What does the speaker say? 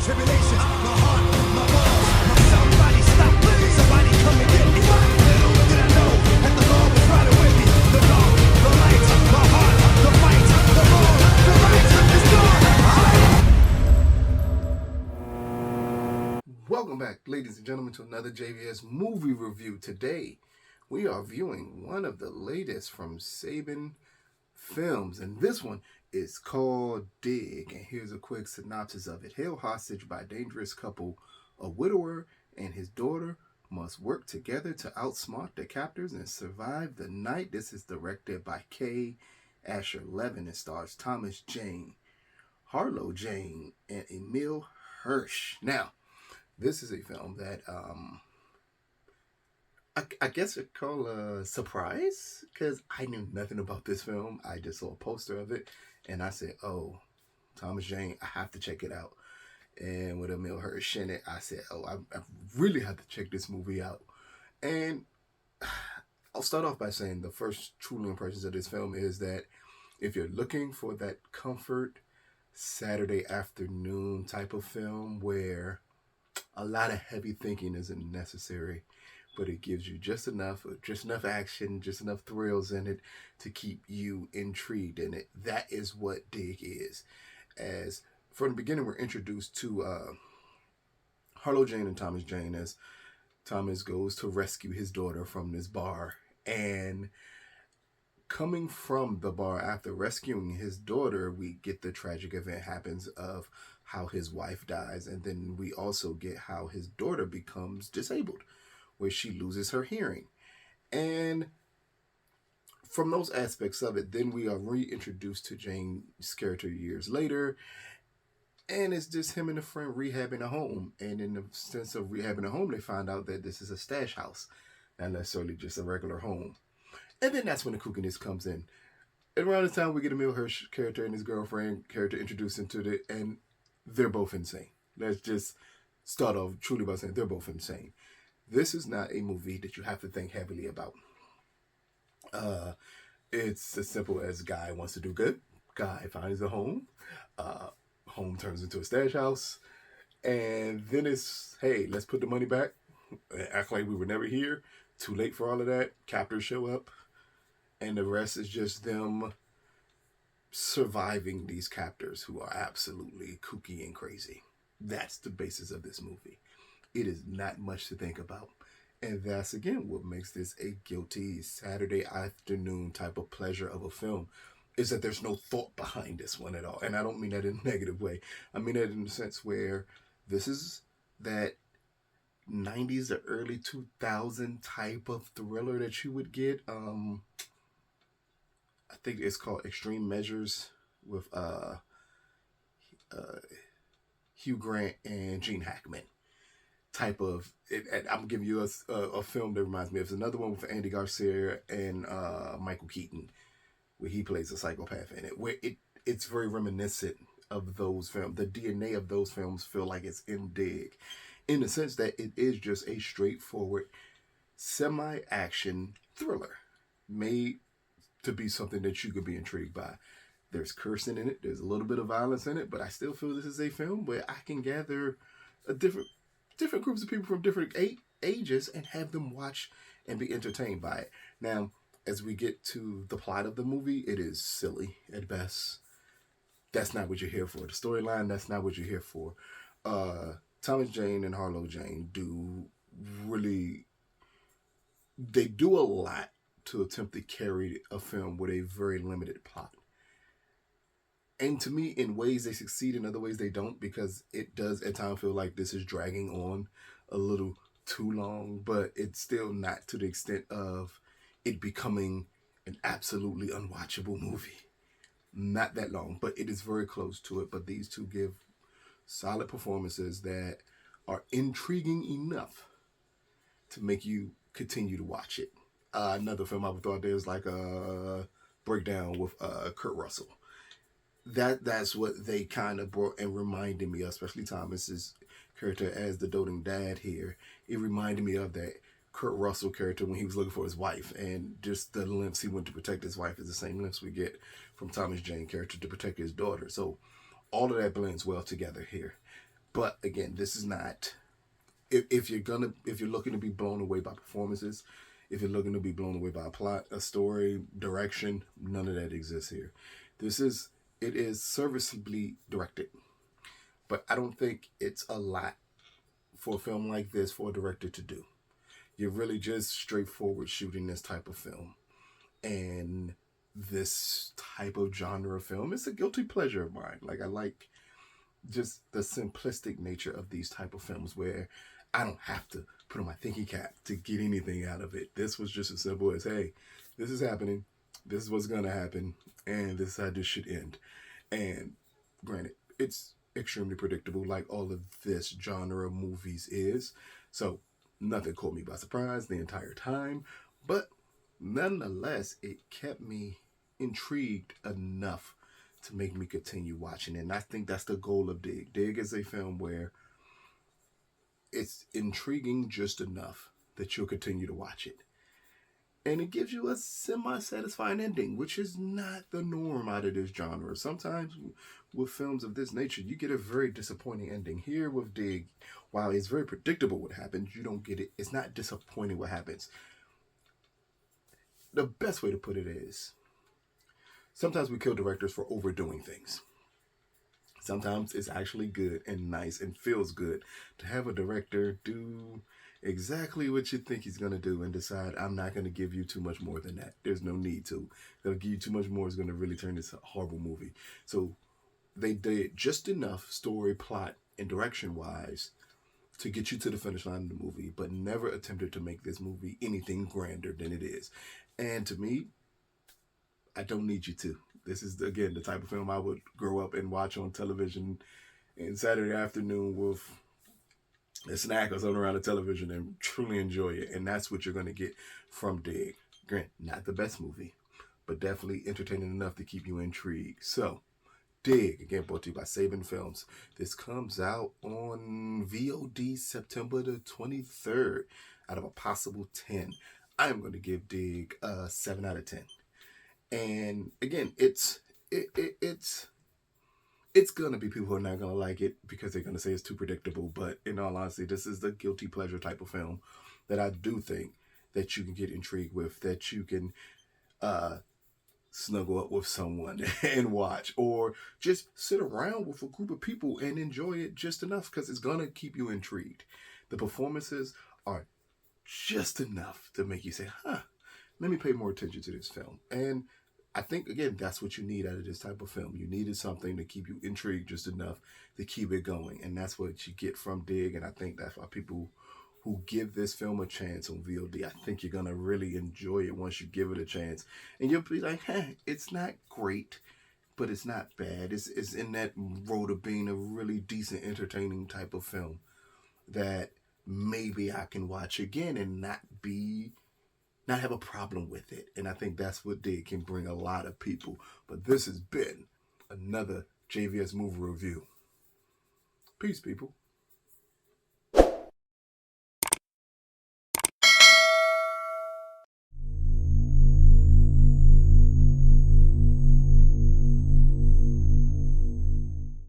tribulations, my heart, my balls, my somebody stop me, somebody come and get me. Little did I know that the Lord was riding with me. The law, the light, my heart, the fight, the wrong, the right is gone. Welcome back, ladies and gentlemen, to another JVS movie review. Today, we are viewing one of the latest from Saban Films, and this one is called Dig. And here's a quick synopsis of it. Held hostage by a dangerous couple, a widower and his daughter must work together to outsmart their captors and survive the night. This is directed by K. Asher Levin and stars Thomas Jane, Harlow Jane, and Emile Hirsch. Now, this is a film that I guess I'd call a surprise, because I knew nothing about this film. I just saw a poster of it and I said, oh, Thomas Jane, I have to check it out. And with Emile Hirsch in it, I said, oh, I really have to check this movie out. And I'll start off by saying the first truly impressions of this film is that if you're looking for that comfort Saturday afternoon type of film where a lot of heavy thinking isn't necessary, but it gives you just enough action, just enough thrills in it to keep you intrigued in it. That is what Dig is. As from the beginning, we're introduced to Harlow Jane and Thomas Jane as Thomas goes to rescue his daughter from this bar. And coming from the bar after rescuing his daughter, we get the tragic event happens of how his wife dies. And then we also get how his daughter becomes disabled, where she loses her hearing. And from those aspects of it, then we are reintroduced to Jane's character years later. And it's just him and a friend rehabbing a home. And in the sense of rehabbing a home, they find out that this is a stash house, not necessarily just a regular home. And then that's when the kookiness comes in. And around this time, we get Emile Hirsch character and his girlfriend character introduced into it, and they're both insane. Let's just start off truly by saying they're both insane. This is not a movie that you have to think heavily about. It's as simple as guy wants to do good. Guy finds a home. Home turns into a stash house. And then it's, hey, let's put the money back. Act like we were never here. Too late for all of that. Captors show up. And the rest is just them surviving these captors who are absolutely kooky and crazy. That's the basis of this movie. It is not much to think about. And that's, again, what makes this a guilty Saturday afternoon type of pleasure of a film, is that there's no thought behind this one at all. And I don't mean that in a negative way. I mean that in the sense where this is that 90s or early 2000 type of thriller that you would get. I think it's called Extreme Measures with Hugh Grant and Gene Hackman. Type of it, I'm giving you a film that reminds me of another one with Andy Garcia and Michael Keaton, where he plays a psychopath in it. Where it's very reminiscent of those films. The DNA of those films feel like it's in Dig, in the sense that it is just a straightforward semi-action thriller made to be something that you could be intrigued by. There's cursing in it. There's a little bit of violence in it, but I still feel this is a film where I can gather a different groups of people from different ages and have them watch and be entertained by it. Now, as we get to the plot of the movie, it is silly at best. That's not what you're here for. The storyline, that's not what you're here for. Thomas Jane and Harlow Jane do a lot to attempt to carry a film with a very limited plot. And to me, in ways they succeed, in other ways they don't, because it does at times feel like this is dragging on a little too long, but it's still not to the extent of it becoming an absolutely unwatchable movie. Not that long, but it is very close to it. But these two give solid performances that are intriguing enough to make you continue to watch it. Another film I would thought there was like a breakdown with Kurt Russell. That's what they kind of brought and reminded me of, especially Thomas's character as the doting dad here. It reminded me of that Kurt Russell character when he was looking for his wife, and just the lengths he went to protect his wife is the same lengths we get from Thomas Jane character to protect his daughter. So all of that blends well together here. But again, this is not. If you're looking to be blown away by performances, if you're looking to be blown away by a plot, a story, direction, none of that exists here. It is serviceably directed, but I don't think it's a lot for a film like this for a director to do. You're really just straightforward shooting this type of film. And this type of genre of film, it's a guilty pleasure of mine. Like, I like just the simplistic nature of these type of films where I don't have to put on my thinking cap to get anything out of it. This was just as simple as, hey, this is happening, this is what's gonna happen, and this is how this should end. And granted, it's extremely predictable, like all of this genre of movies is. So nothing caught me by surprise the entire time, but nonetheless, it kept me intrigued enough to make me continue watching it. And I think that's the goal of Dig. Dig is a film where it's intriguing just enough that you'll continue to watch it. And it gives you a semi-satisfying ending, which is not the norm out of this genre. Sometimes with films of this nature, you get a very disappointing ending. Here with Dig, while it's very predictable what happens, you don't get it. It's not disappointing what happens. The best way to put it is, sometimes we kill directors for overdoing things. Sometimes it's actually good and nice and feels good to have a director do exactly what you think he's going to do and decide, I'm not going to give you too much more than that. There's no need to. They'll give you too much more, is going to really turn this a horrible movie. So they did just enough story, plot, and direction-wise to get you to the finish line of the movie, but never attempted to make this movie anything grander than it is. And to me, I don't need you to. This is, again, the type of film I would grow up and watch on television in Saturday afternoon with a snack or something around the television and truly enjoy it. And that's what you're going to get from Dig. Grant, not the best movie, but definitely entertaining enough to keep you intrigued. So, Dig, again, brought to you by Saban Films. This comes out on VOD September the 23rd out of a possible 10. I'm going to give Dig a 7 out of 10. And again, it's gonna be people who are not gonna like it because they're gonna say it's too predictable. But in all honesty, this is the guilty pleasure type of film that I do think that you can get intrigued with, that you can snuggle up with someone and watch, or just sit around with a group of people and enjoy it just enough because it's gonna keep you intrigued. The performances are just enough to make you say, let me pay more attention to this film. And I think, again, that's what you need out of this type of film. You needed something to keep you intrigued just enough to keep it going. And that's what you get from Dig. And I think that's why people who give this film a chance on VOD, I think you're going to really enjoy it once you give it a chance. And you'll be like, it's not great, but it's not bad. It's in that road of being a really decent, entertaining type of film that maybe I can watch again and not have a problem with it. And I think that's what Dig can bring a lot of people. But this has been another JVS movie review. Peace, people.